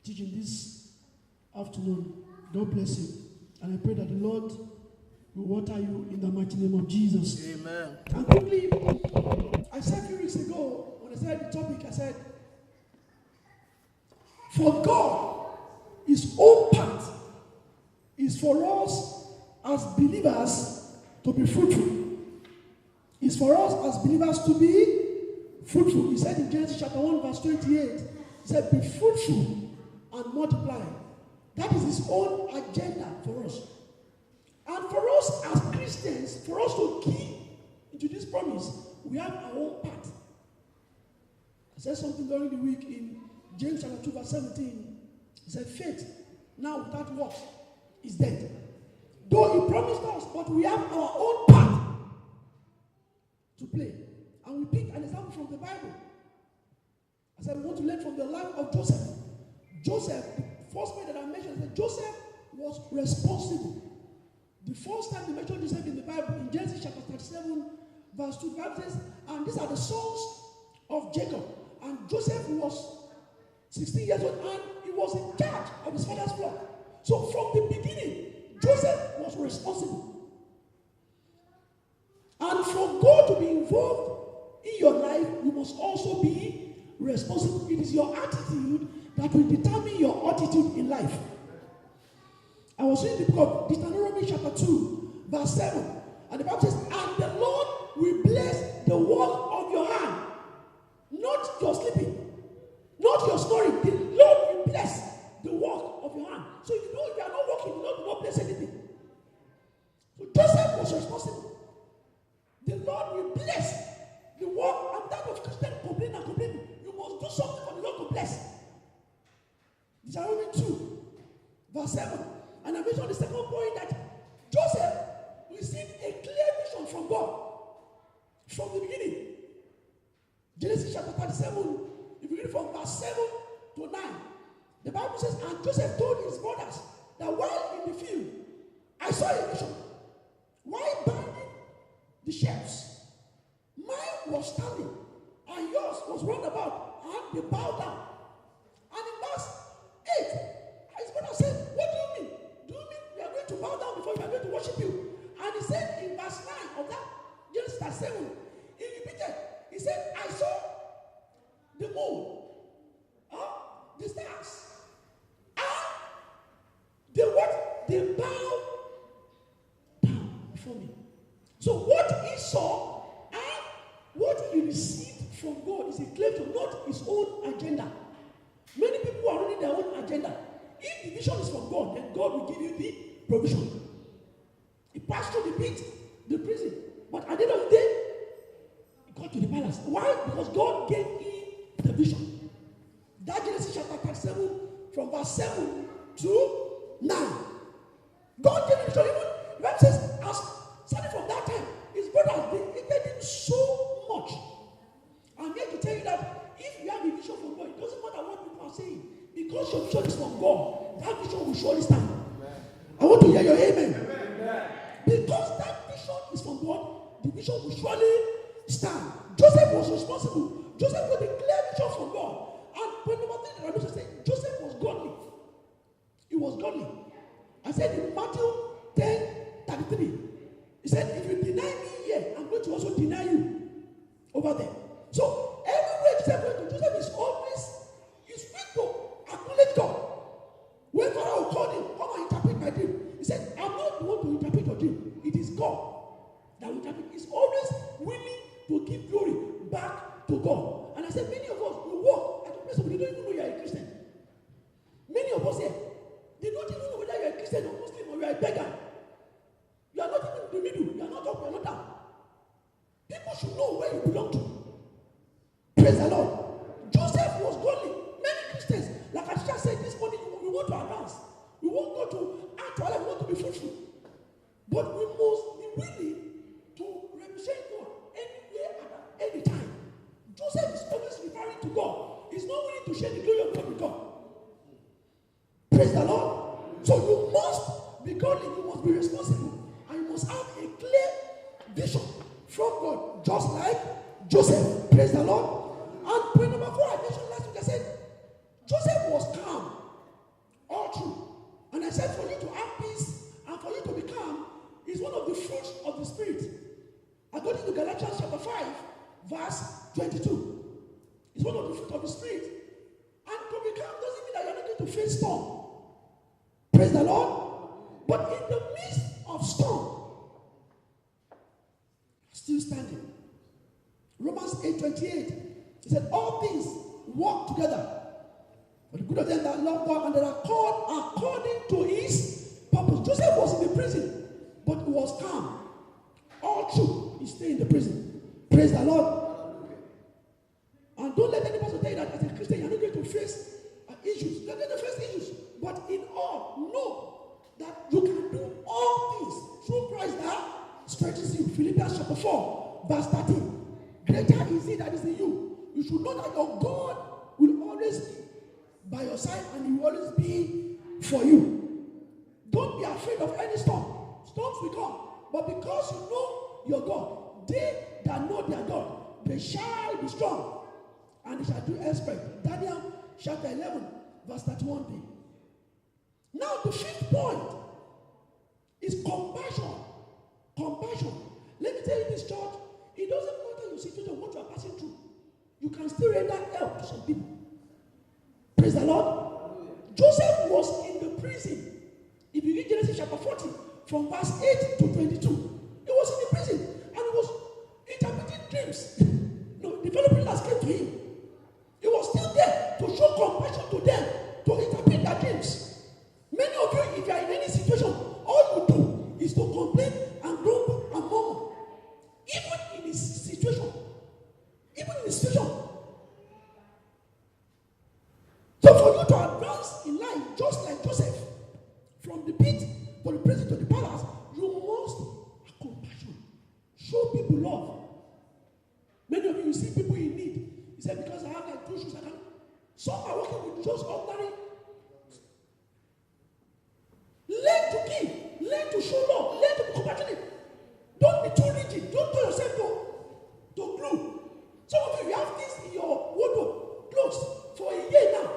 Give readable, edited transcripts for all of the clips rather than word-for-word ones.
teaching this afternoon. God bless you. And I pray that the Lord will water you in the mighty name of Jesus. Amen. And quickly, I said a few weeks ago, when I said the topic, I said, for God, His own part is for us as believers to be fruitful. It's for us as believers to be fruitful. He said in Genesis chapter 1 verse 28, He said, be fruitful and multiply. That is His own agenda for us. And for us as Christians, for us to key into this promise, we have our own part. I said something during the week in James chapter 2 verse 17. He said, faith now without works is dead. Though He promised us, but we have our own part to play. And we picked an example from the Bible. I said we want to learn from the life of Joseph. Joseph, the first man that I mentioned, that Joseph was responsible. The first time they mentioned Joseph in the Bible, in Genesis chapter 37, verse 2, the Bible says, and these are the sons of Jacob. And Joseph was 16 years old, and he was in charge of his father's flock. So from the beginning, Joseph was responsible. And for God to be involved in your life, you must also be responsible. It is your attitude that will determine your attitude in life. I was reading the book of Deuteronomy chapter 2, verse 7. And the Bible says, and the Lord will bless the work of your hand. Not your sleeping. Not your snoring. The Lord will bless the work of your hand. So if you are not working, the Lord will not bless anything. So Joseph was responsible. The Lord will bless the work. I'm tired of Christians complaining and complaining. You must do something for the Lord to bless. Deuteronomy 2, verse 7. And I mentioned the second point that Joseph received a clear vision from God from the beginning. Genesis chapter 37, if you read from verse 7 to 9, the Bible says, and Joseph told his brothers that while in the field, I saw a vision. While binding the sheaves, mine was standing, and yours was round about, and they bowed down. And in verse 8, his brother said, what do you mean? Do you mean we are going to bow down before we are going to worship you? And he said in verse 9 of that Genesis 37, he repeated, he said, I saw the moon, the stars, and they what? They bow down before me. So what he saw and what he received from God is a claim to not his own agenda. Many people are running their own agenda. If the vision is from God, then God will give you the provision. He passed through the pit, the prison, but at the end of the day, he got to the palace. Why? Because God gave him the vision. That Genesis chapter 37, from verse 7 to 9. God gave him the vision. Even the Bible says, as starting from that time, his brothers, they hated him so much. I'm here to tell you that if you have a vision from God, it doesn't matter what people are saying. Because your vision is from God, that vision will surely stand. Amen. I want to hear your amen. Amen. Because that vision is from God, the vision will surely stand. Joseph was responsible. Joseph got a clear vision from God. And when number 3, the Bible said, Joseph was godly. He was godly. I said in Matthew 10:33, he said, if you deny me here, I'm going to also deny you over there. So everywhere Joseph went to, Joseph is always quick to acknowledge God. When Pharaoh called him, come and interpret my dream, he said, I'm not the one to interpret your dream. It is God that will interpret. He's always willing to give glory back to God. And I said, many of us will walk at a place where they don't even know you are a Christian. Many of us here, they don't even know whether you are a Christian or Muslim or you are a beggar. You are not even in the middle. You are not up, you are not down. People should know where you belong to. Praise the Lord. Joseph was godly. Many Christians, like I just said this morning, we want to advance. We want God to act to our life. We want to be fruitful. But we must be willing to represent God anywhere at any time. Joseph is always referring to God. He's not willing to share the glory of God with God. Praise the Lord. So you must be godly. You must be responsible. And you must have a clear vision from God. Just like Joseph. Praise the Lord. And point number 4, I mentioned last week, I said, Joseph spirit. And to be calm doesn't mean that you're not going to face storm. Praise the Lord. But in the midst of storm, still standing. Romans 8:28. He said, all things work together for the good of them that love God and that are called according to his purpose. Joseph was in the prison, but he was calm. All through, he stayed in the prison. Praise the Lord. And don't let anybody tell you that as a Christian, you're not going to face issues. You're going to face issues. But in all, know that you can do all things through Christ that stretches you. Philippians chapter 4, verse 13. Greater is he that is in you. You should know that your God will always be by your side and he will always be for you. Don't be afraid of any storm. Storms will come. But because you know your God, they that know their God, they shall be strong and they shall do exploit. Daniel chapter 11, verse 31b. Now the fifth point is compassion. Compassion. Let me tell you this, church. It doesn't matter your situation, what you are passing through. You can still render help to some people. Praise the Lord. Joseph was in the prison. If you read Genesis chapter 40, from verse 8 to 22, he was in the prison and he was interpreting dreams. The fellow prisoners came to him. He was still there to show compassion to them, to interpret their dreams. Many of you, if you are in any situation, all you do is to complain and grumble and murmur. Even in this situation. So for you to advance in life, just like Joseph, from the pit to the prison to the palace, you must have compassion. Show people love. Many of you see people in need. He said, because I have like 2 shoes, I can. Some are working with just ordinary. Learn to give. Learn to show love. Learn to be compassionate. Don't be too rigid. Don't turn yourself to glue. Some of you have things in your wardrobe, clothes, for a year now.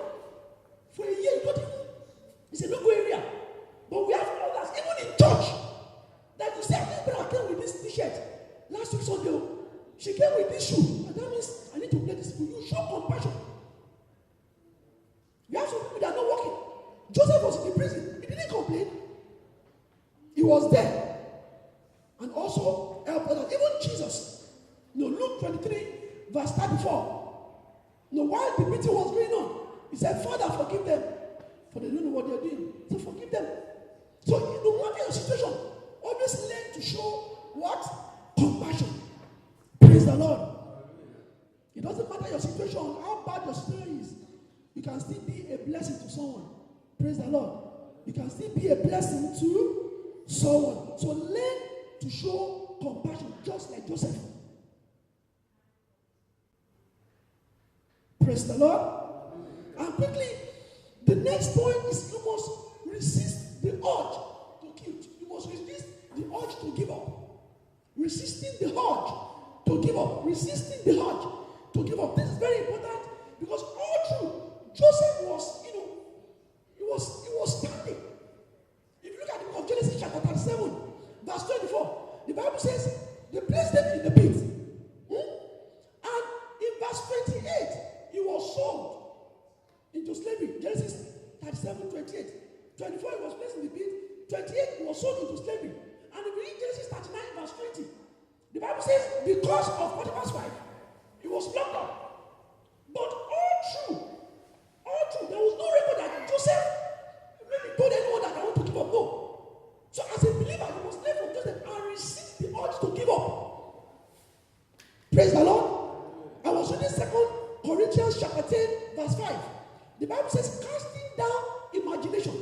For a year, you don't even. It's a local area. But we have others, even in church, that you say, this brother came with this t-shirt last week Sunday. She came with this shoe. And that means I need to play this for you. Show compassion. You have some people that are not working. Joseph was in the prison. He didn't complain. He was there. And also help others. Even Jesus. Luke 23, verse 34. While the meeting was going on, he said, Father, forgive them. For they don't know what they're doing. So forgive them. So no matter your situation, always learn to show what? Compassion. Praise the Lord. It doesn't matter your situation, how bad your situation is. You can still be a blessing to someone. Praise the Lord. You can still be a blessing to someone. So learn to show compassion, just like Joseph. Praise the Lord. And quickly, the next point is you must resist the urge to kill. You must resist the urge to give up. Resisting the urge to give up. Resisting the urge to give up. This is very important because all through Joseph was, he was standing. If you look at the book of Genesis chapter 37, verse 24, the Bible says they placed them in the pit. And in verse 28, he was sold into slavery. Genesis 37, 28. 24, he was placed in the pit. 28, he was sold into slavery. And if you read Genesis 39, verse 20, the Bible says, because of Potiphar's wife, he was locked up. But all true, there was no record that Joseph maybe told anyone that I want to give up. No. So as a believer, you must learn from Joseph and resist the urge to give up. Praise the Lord. I was reading 2 Corinthians chapter 10, verse 5. The Bible says, casting down imagination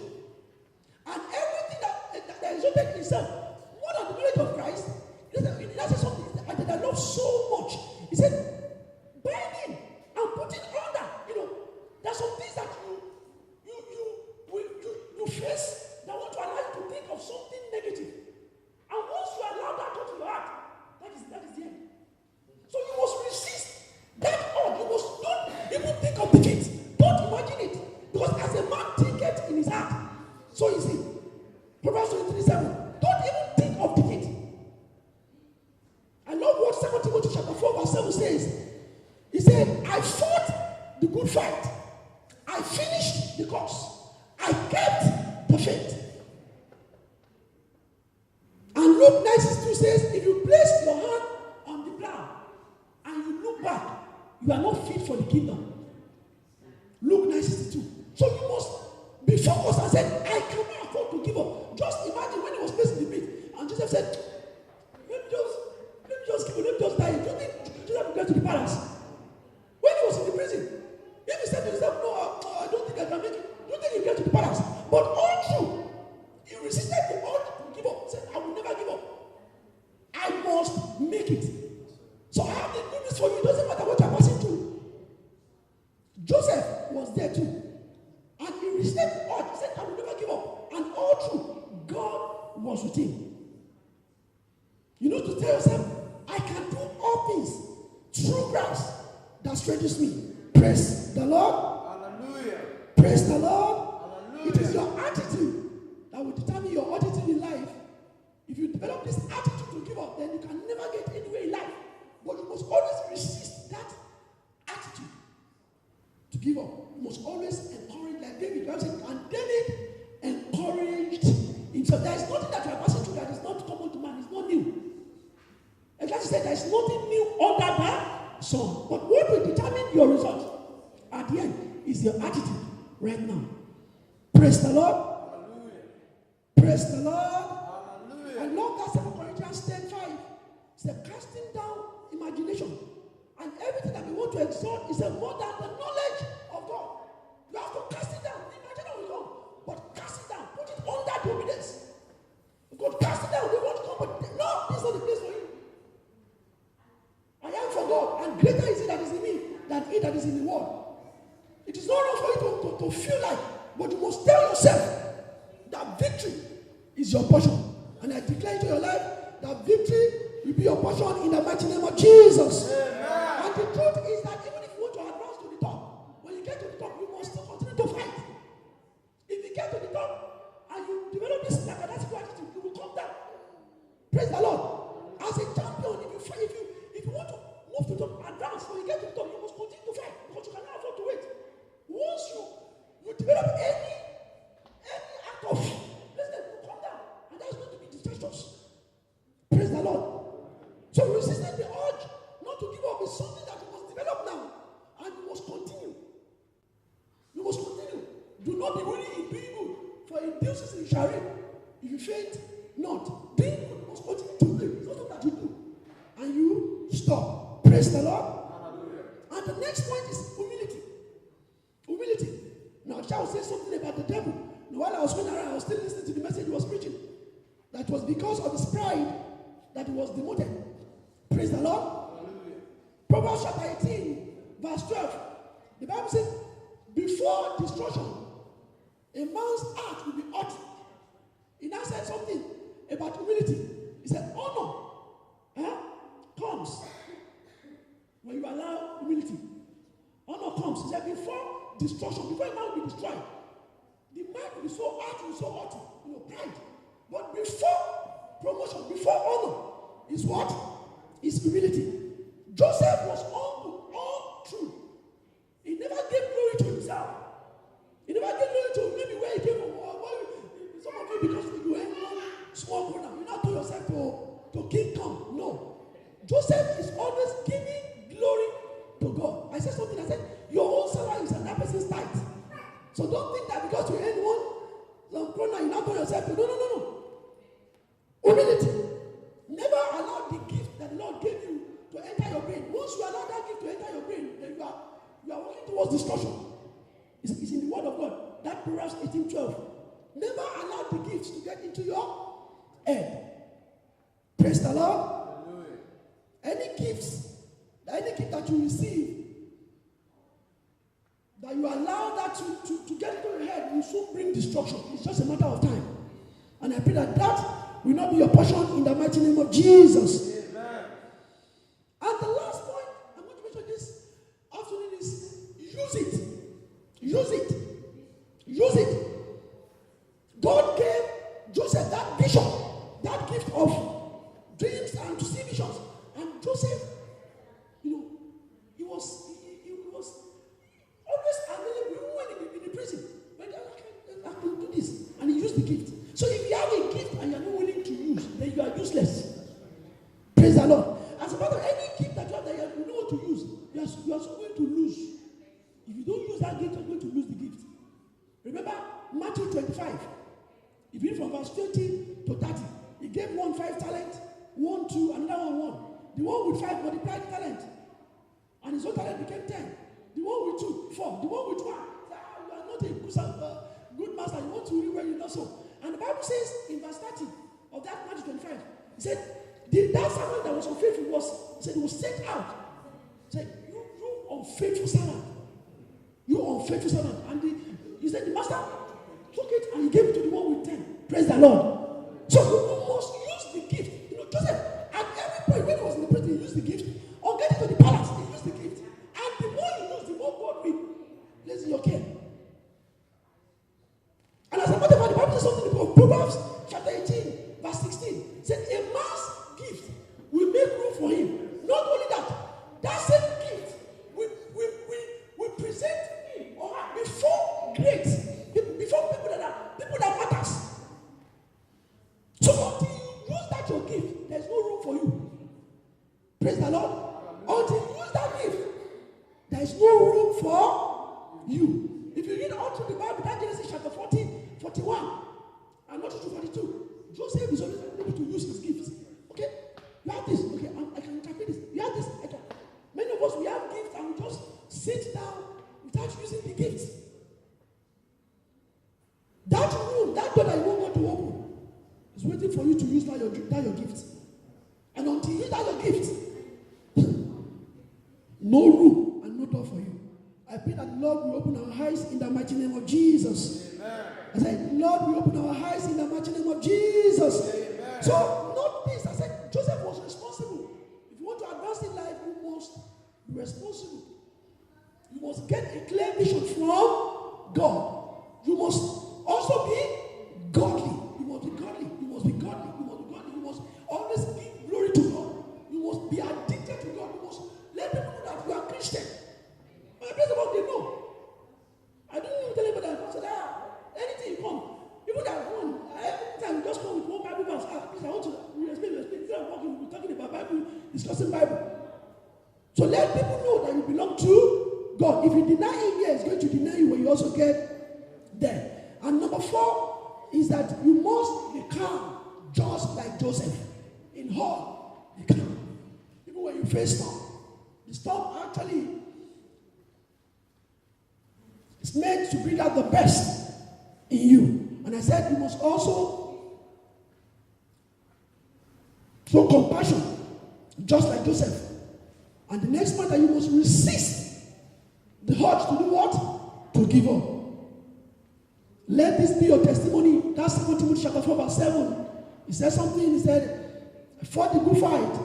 and everything that exalted itself more than the knowledge of Christ. That's something that I love so much. He said, binding and putting under. There's some things that you face that want to allow you to think of something negative. And once you allow that to your heart, that is the end. So you must resist that urge. You must not even think of defeat. Don't imagine it. Because as a man thinketh in his heart, so is he. Proverbs 23:7. Don't even think of defeat. I love what 2 Timothy chapter 4, verse 7 says. He said, I fought the good fight. I finished the course. I kept the faith. And Luke 9:62 says, if you place your hand on the plow and you look back, you are not fit for the kingdom. Luke 9:62. So you must be focused and say, I cannot afford to give up. Just imagine when he was placed in the pit, and Joseph said, let me just give up, let me just die. Do you think Joseph will get to the palace? When he was in the prison, if he said to himself, no, I don't think I can make it, don't think he'll get to the palace. But all through, he resisted the urge to give up. He said, I will never give up. I must make it. So I have the good news for you. It doesn't matter what you're passing through. Joseph was there too. And he resisted the urge. He said, I will never give up. And all through, God was with him. You know, to tell yourself, I can do all things through Christ that strengthens me. Praise the Lord. Hallelujah. Praise the Lord. Hallelujah. It is your attitude that will determine your attitude in life. If you develop this attitude to give up, then you can never get anywhere in life. But you must always resist that attitude to give up. You must always encourage, like David. And David encouraged himself. There is nothing that you are passing through that is not common to man. It's not new. And like I said, there is nothing new under the sun. But what will determine your result at the end is your attitude right now. Praise the Lord. Hallelujah. Praise the Lord. Hallelujah. I love that 2 Corinthians 10:5. It's a casting down imagination. And everything that we want to exalt is a more than the knowledge of God. You have to cast it down. Imagine how we come. But cast it down. Put it under the obedience. God cast it down. They want to come, but no, this is not the place for you. I am for God, and greater is he that is in me than he that is in the world. It is not wrong for you to feel like, but you must tell yourself that victory is your portion. And I declare into your life that victory will be your portion in the mighty name of Jesus. Amen. And the truth is that even if you want to advance to the top, when you get to the top, you must still continue to fight. If you get to the top and you develop this lackadaisical attitude, you will come down. Praise the Lord. As a champion, if you want to move to the top, advance, when you get to the top, you must continue to fight because you cannot afford to wait. Once you develop any act of business, you come down, and that's going to be disastrous. Praise the Lord. So resisting the urge not to give up is something that you must develop now, and you must continue. You must continue. Do not be weary in doing good, for in due season you shall reap. If you faint not, doing good, you must continue to do. It's not that you do, and you stop. Praise the Lord. Hallelujah. And the next point is humility. Humility. Now, Charles said something about the devil. Now, while I was going around, I was still listening to the message he was preaching. That was because of his pride that he was demoted. Praise the Lord. Hallelujah. Proverbs chapter 18, verse 12. The Bible says, before destruction, a man's heart will be haughty. He now said something about humility. He said, honor comes when you allow humility. Honor comes. He said, before destruction, before a man will be destroyed, the man will be so haughty, pride. But before promotion, before honor, is what? Is humility. Joseph was humble all through. He never gave glory to himself. He never gave glory to maybe where he came from. Some of you, because you ain't one small corner, you not do yourself to King Kong. No. Joseph is always giving glory to God. I said something, I said, your own salary is another person's tithe. So don't think that because you ain't one corner, you not do yourself to. No. Humility. Never allow the gift that the Lord gave you to enter your brain. Once you allow that gift to enter your brain, then you are working towards destruction. It's in the word of God. That Proverbs 18:12. Never allow the gifts to get into your head. Praise the Lord. Hallelujah. Any gift that you receive, that you allow that to get into your head, will soon bring destruction. It's just a matter of time. And I pray that will not be your portion in the mighty name of Jesus. Amen. And the last point I'm going to mention this afternoon is use it. Use it. Use it. God gave Joseph that vision, that gift of dreams and to see visions. And Joseph, he was verse 20 to 30. He gave one 5 talents, one 2, another one 1. The one with 5 multiplied talent, and his own talent became 10. The one with 2, 4. The one with 1, you are not a good master. You want to read where you know so. And the Bible says in verse 30 of that Matthew 25, he said, that servant that was unfaithful was sent out. He said, you unfaithful servant. You unfaithful servant. And he said, the master took it and he gave it to the one with 10. Praise the Lord. So you must use the gift. You know, Joseph, at every point when he was in the prison, he used the gift. On getting to the palace, he used the gift. And the more you use, the more God will place in your care. And as a matter of fact, the Bible says something in the book of Proverbs, chapter 18, verse 16. It said, a man's gift will make room for him. Not only that same gift will present him or her before great people, before people that matters. So until you use that your gift, there's no room for you. Praise the Lord. Until you use that gift, there is no room for you. If you read all through the Bible, that Genesis chapter 40, 41, and not to 42, Joseph is always able to use his gifts. Okay? You have this. Okay, I can interpret this. You have this. I can. Many of us, we have gifts and we just sit down without using the gifts. That room, that door that you want God to open, is waiting for you to use that your gift. And until you use that your gift, no room and no door for you. I pray that the Lord will open our eyes in the mighty name of Jesus. Amen. I said, Lord will open our eyes in the mighty name of Jesus. Amen. So, note this. I said, Joseph was responsible. If you want to advance in life, you must be responsible. You must get a clear vision from God. You must also be godly. You must be godly. You must be godly. You must be godly. You must always give glory to God. You must be addicted to God. You must let people know that you are Christian. When I praise the Lord, they know. I didn't even tell anybody that. I said, anything you come. People that come, every time you just come with one Bible verse. Please, I want to explain. Instead of we're talking about Bible, discussing Bible. So let people know that you belong to God. If you deny him here, he's going to deny you when you also get there. And number 4 is that you must be calm, just like Joseph. In all, be calm. Even when you face storm. The storm actually is meant to bring out the best in you. And I said you must also show compassion, just like Joseph. And the next point that you must resist the urge to do what? To give up. Let this be your testimony. That's 2 Timothy chapter 4 verse 7. He said something. He said, I fought the good fight,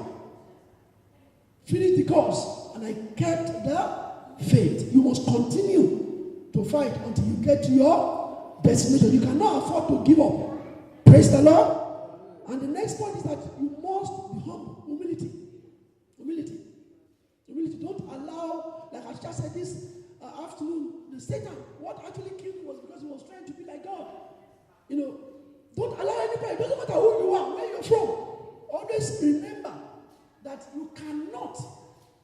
finished the course, and I kept the faith. You must continue to fight until you get to your destination. You cannot afford to give up. Praise the Lord. And the next point is that you must be humble. Humility. Don't allow, like I just said this afternoon, the Satan, what actually killed him was because he was trying to be like God. You know, don't allow anybody, it doesn't matter who you are, where you're from. Always remember that you cannot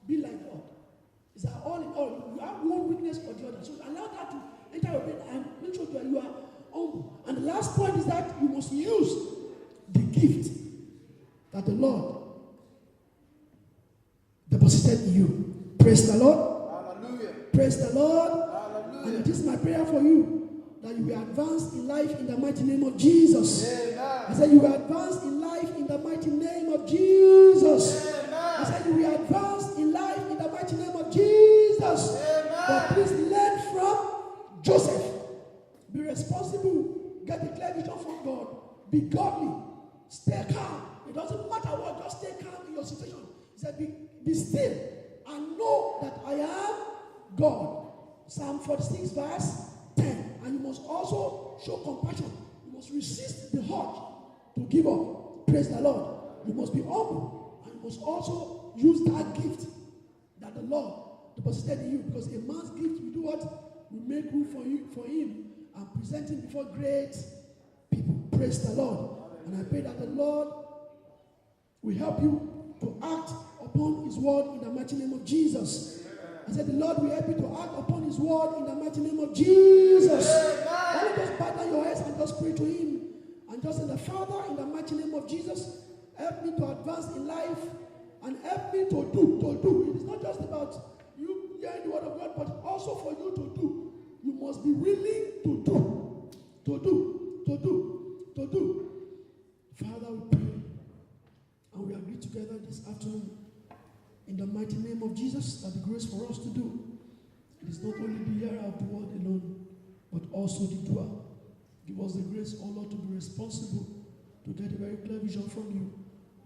be like God. It's that all in all, you have one weakness or the other. So allow that to enter your brain and make sure that you are humble. And the last point is that you must use the gift that the Lord deposited in you. Praise the Lord. Hallelujah. Praise the Lord. Hallelujah. And it is my prayer for you that you will advance in life in the mighty name of Jesus. Amen. I said you will advance in life in the mighty name of Jesus. Amen. I said you will advance in life in the mighty name of Jesus. Amen. But please learn from Joseph. Be responsible. Get the clear vision from God. Be godly. Stay calm. It doesn't matter what. Just stay calm in your situation. He said, be still and know that I am God. Psalm 46 verse 10. And you must also show compassion. You must resist the urge to give up. Praise the Lord. You must be humble. And you must also use that gift that the Lord deposited in you. Because a man's gift will do what? Will make room for him and present him before great people. Praise the Lord. And I pray that the Lord will help you to act upon his word in the mighty name of Jesus. I said the Lord will help you to act upon his word in the mighty name of Jesus. Why don't you just bow down your heads and just pray to him and just say, the Father, in the mighty name of Jesus, help me to advance in life and help me to do. It is not just about you hearing the word of God, but also for you to do. You must be willing to do. Father, we pray and we agree together this afternoon in the mighty name of Jesus that the grace for us to do. It is not only the hearer of the word alone, but also the doer. Give us the grace, O Lord, to be responsible, to get a very clear vision from you,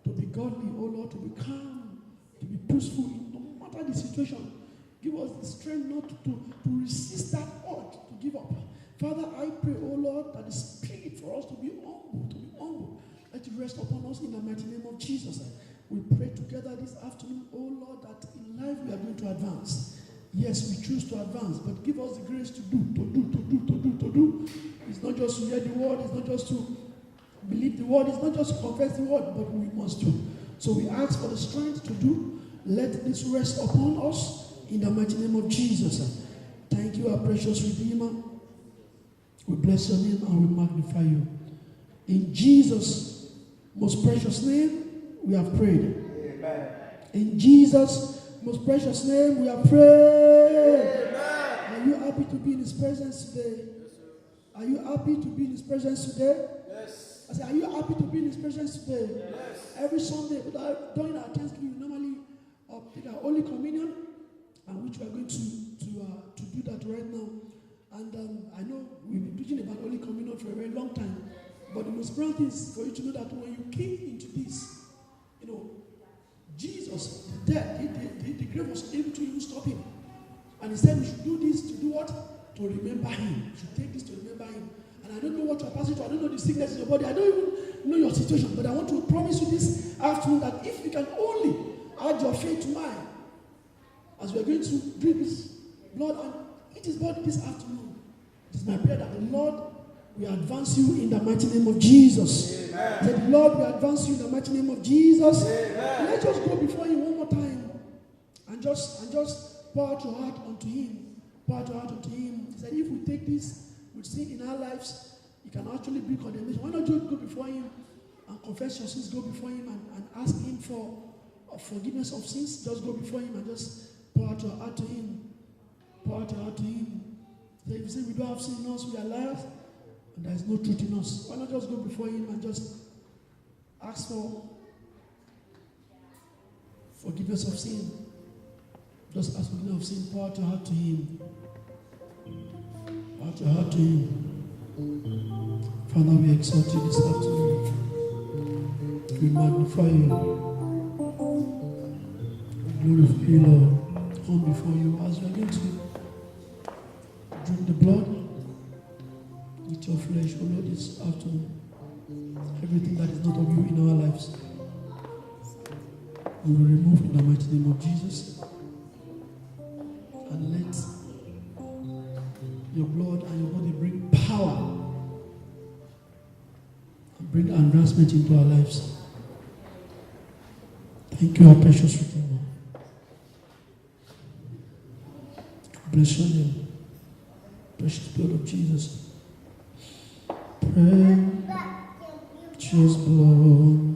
to be godly, O Lord, to be calm, to be peaceful, no matter the situation. Give us the strength not to resist that urge to give up. Father, I pray, O Lord, that the spirit for us to be humble, let it rest upon us in the mighty name of Jesus. We pray together this afternoon, O Lord, that in life we are going to advance. Yes, we choose to advance, but give us the grace to do. It's not just to hear the word, it's not just to believe the word, it's not just to confess the word, but we must do. So we ask for the strength to do. Let this rest upon us in the mighty name of Jesus. Thank you, our precious Redeemer. We bless your name and we magnify you. In Jesus' most precious name, we have prayed. Amen. In Jesus' most precious name, we have prayed. Amen. Are you happy to be in His presence today? Are you happy to be in His presence today? Yes. I say, are you happy to be in His presence today? Yes. Every Sunday, during our Thanksgiving, we normally take our Holy Communion, and which we are going to do that right now. And I know we've been preaching about Holy Communion for a very long time, but the most important thing is for you to know that when you came into this, Jesus, the grave was able to even stop him. And he said we should do this to do what? To remember him. We should take this to remember him. And I don't know what you're passing through. I don't know the sickness in your body. I don't even know your situation. But I want to promise you this afternoon that if you can only add your faith to mine, as we are going to drink this blood and eat his body this afternoon, it is my prayer that the Lord will advance you in the mighty name of Jesus. Amen. That the Lord will advance you in the mighty name of Jesus. Amen. Let's just go before him one more time and just pour out your heart unto him. Pour out your heart unto him. He said, if we take this with sin in our lives, it can actually bring condemnation. Why not just go before him and confess your sins? Go before him and ask him for forgiveness of sins. Just go before him and just pour out your heart to him. Pour out your heart to him. So if you say we don't have sin in us, we are liars, and there is no truth in us. Why not just go before him and just ask for forgiveness of sin? Just ask forgiveness of sin. Pour out your heart to him. Pour out your heart to him. Father, we exalt you this afternoon. We magnify you. We glorify you, Lord. Come before you as we are going to drink the blood. Eat your flesh, O Lord, this afternoon. Everything that is not of you in our lives, we will remove in the mighty name of Jesus. And let your blood and your body bring power and bring advancement into our lives. Thank you, our precious Redeemer. Bless your name. Precious blood of Jesus. Precious blood